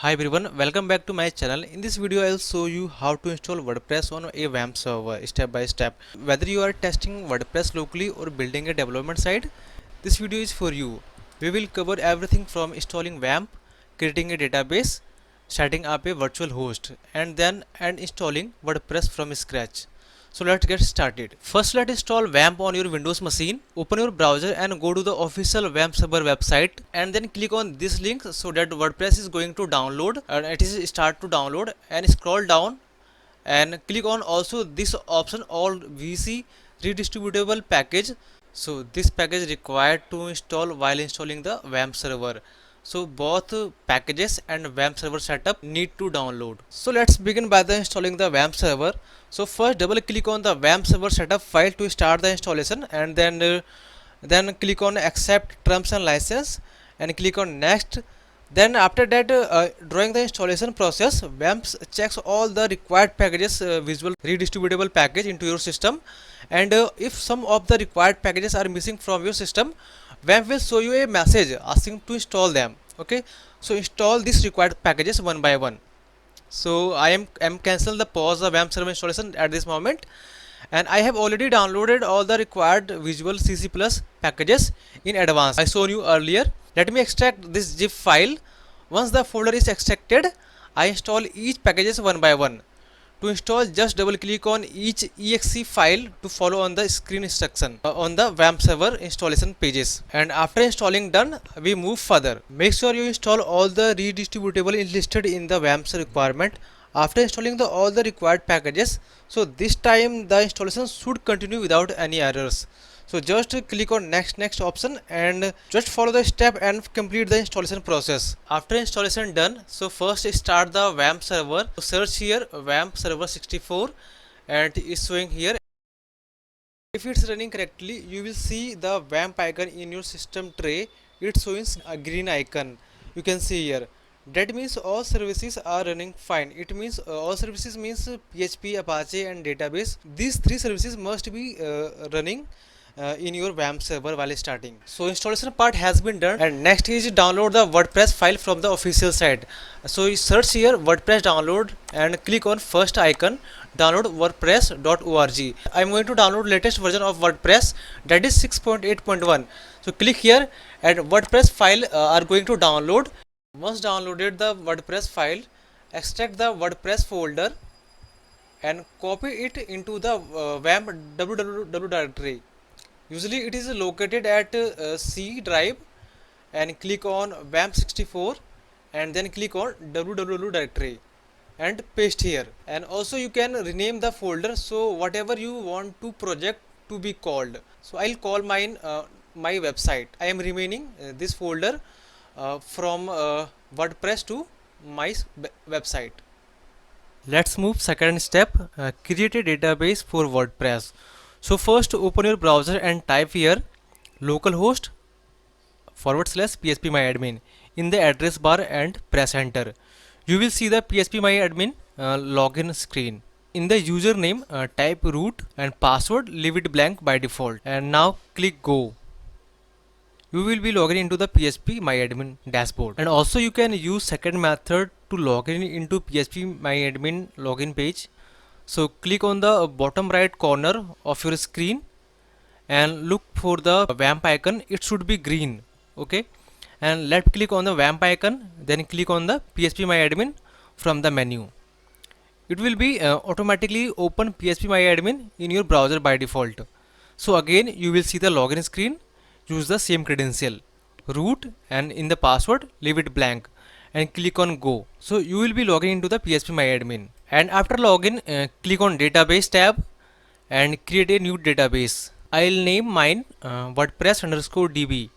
Hi everyone, welcome back to my channel. In this video I will show you how to install WordPress on a WAMP server step by step. Whether you are testing WordPress locally or building a development site, this video is for you. We will cover everything from installing WAMP, creating a database, setting up a virtual host, and installing WordPress from scratch. So let's get started. First, let's install WAMP on your Windows machine. Open your browser and go to the official WAMP server website, and then click on this link so that WordPress is going to download, and it is start to download, and scroll down and click on also this option, all VC redistributable package. So this package required to install while installing the WAMP server. So both packages and WAMP server setup need to download. So let's begin by the installing the WAMP server. So first double click on the WAMP server setup file to start the installation, and then click on accept terms and license and click on next. Then after that, during the installation process, WAMP checks all the required packages, visual redistributable package into your system, and if some of the required packages are missing from your system, WAMP will show you a message asking to install them. Okay, so install these required packages one by one. So I am cancel the pause the WAMP server installation at this moment, and I have already downloaded all the required Visual CC Plus packages in advance. I showed you earlier. Let me extract this zip file. Once the folder is extracted, I install each packages one by one. To install, just double click on each exe file to follow on the screen instruction on the WAMP server installation pages. And after installing done, we move further. Make sure you install all the redistributable listed in the WAMP requirement. After installing all the required packages, so this time the installation should continue without any errors. So just click on next option and just follow the step and complete the installation process. After installation done, so first start the WAMP server. So search here WAMP server 64 and it is showing here. If it's running correctly, you will see the WAMP icon in your system tray. It's showing a green icon. You can see here. That means all services are running fine. It means all services means PHP, Apache and database. These three services must be running in your WAMP server while starting. So installation part has been done, and next is download the WordPress file from the official site. So you search here WordPress download and click on first icon, download wordpress.org. I'm going to download latest version of WordPress, that is 6.8.1. So click here and WordPress file are going to download. Once downloaded the WordPress file, extract the WordPress folder and copy it into the WAMP www directory. Usually it is located at C drive, and click on WAMP 64 and then click on www directory and paste here. And also you can rename the folder, so whatever you want to project to be called. So I'll call mine my website. I am renaming this folder from WordPress to my website. Let's move second step, create a database for WordPress. So first open your browser and type here localhost /phpMyAdmin in the address bar and press enter. You will see the phpMyAdmin login screen. In the username, type root and password, leave it blank by default, and now click go. You will be logging into the phpMyAdmin dashboard, and also you can use second method to log in into phpMyAdmin login page. So click on the bottom right corner of your screen and look for the WAMP icon. It should be green. Okay, and left click on the WAMP icon, then click on the phpMyAdmin from the menu. It will be automatically open phpMyAdmin in your browser by default. So again you will see the login screen. Use the same credential root, and in the password leave it blank and click on go. So you will be logging into the phpMyAdmin, and after login click on database tab and create a new database. I'll name mine WordPress_DB.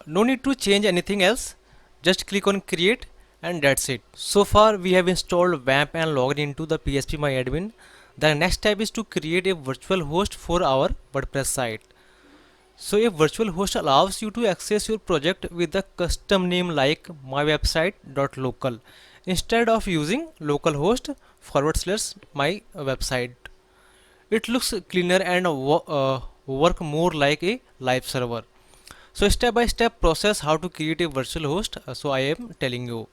No need to change anything else, just click on create and that's it. So far we have installed WAMP and logged into the phpMyAdmin. The next step is to create a virtual host for our WordPress site. So a virtual host allows you to access your project with a custom name like mywebsite.local instead of using localhost /my website. It looks cleaner and work more like a live server. So step by step process how to create a virtual host. So I am telling you.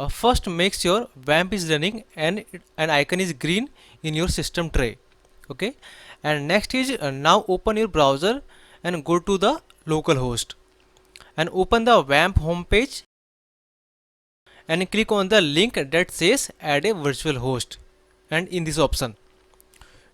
First, make sure WAMP is running and an icon is green in your system tray. Okay, and next is now open your browser and go to the localhost and open the WAMP homepage and click on the link that says add a virtual host, and in this option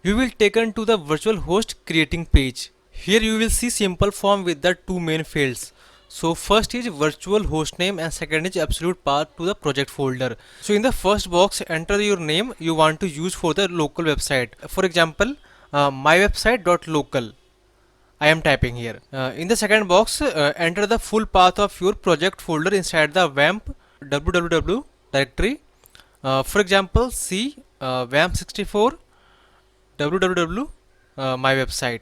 you will taken to the virtual host creating page. Here you will see simple form with the two main fields. So first is virtual host name and second is absolute path to the project folder. So in the first box enter your name you want to use for the local website. For example, mywebsite.local. I am typing here. In the second box, enter the full path of your project folder inside the WAMP www directory. For example, C WAMP64 www my website.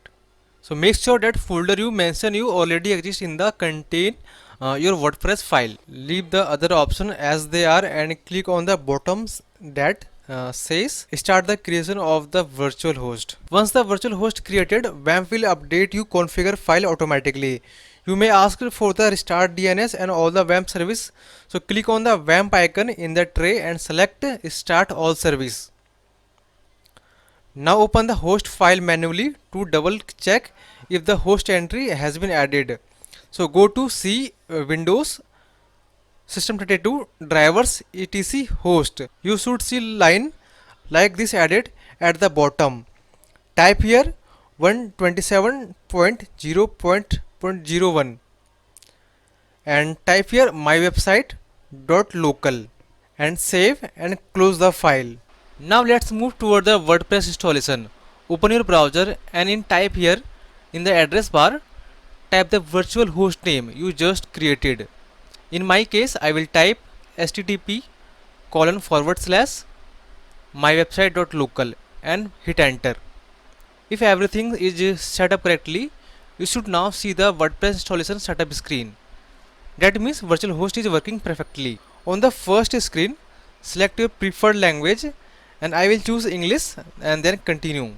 So make sure that folder you mention you already exist in the contain your WordPress file. Leave the other option as they are and click on the bottoms that says start the creation of the virtual host. Once the virtual host created, WAMP will update you configure file automatically. You may ask for the restart DNS and all the WAMP service. So click on the WAMP icon in the tray and select start all service. Now open the host file manually to double check if the host entry has been added. So go to C Windows System32 drivers etc host. You should see line like this added at the bottom. Type here 127.0.01 and type here mywebsite.local and save and close the file. Now let's move toward the WordPress installation. Open your browser and in type here in the address bar type the virtual host name you just created. In my case I will type http://mywebsite.local and hit enter. If everything is set up correctly, you should now see the WordPress installation setup screen. That means virtual host is working perfectly. On the first screen, select your preferred language and I will choose English and then continue.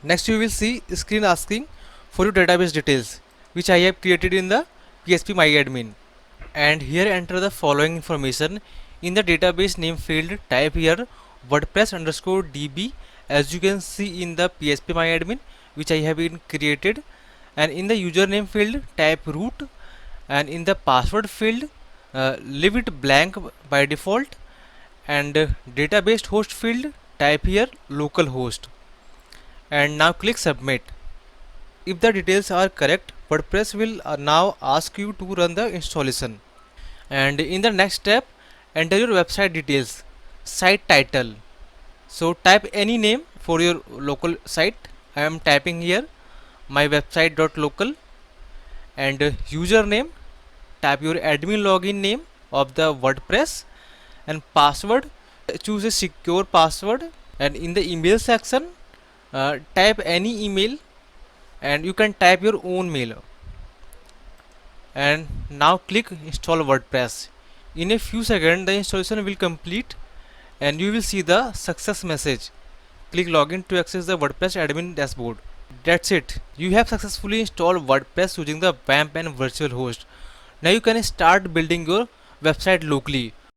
Next you will see screen asking for your database details which I have created in the PHPMyAdmin, and here enter the following information. In the database name field type here WordPress_DB as you can see in the PHPMyAdmin which I have been created, and in the username field type root, and in the password field leave it blank by default, and database host field type here localhost and now click submit. If the details are correct, WordPress will now ask you to run the installation, and in the next step enter your website details, site title. So type any name for your local site. I am typing here mywebsite.local, and username type your admin login name of the WordPress, and password choose a secure password, and in the email section type any email and you can type your own mail, and now click install WordPress. In a few seconds the installation will complete and you will see the success message. Click login to access the WordPress admin dashboard. That's it, you have successfully installed WordPress using the WAMP and virtual host. Now you can start building your website locally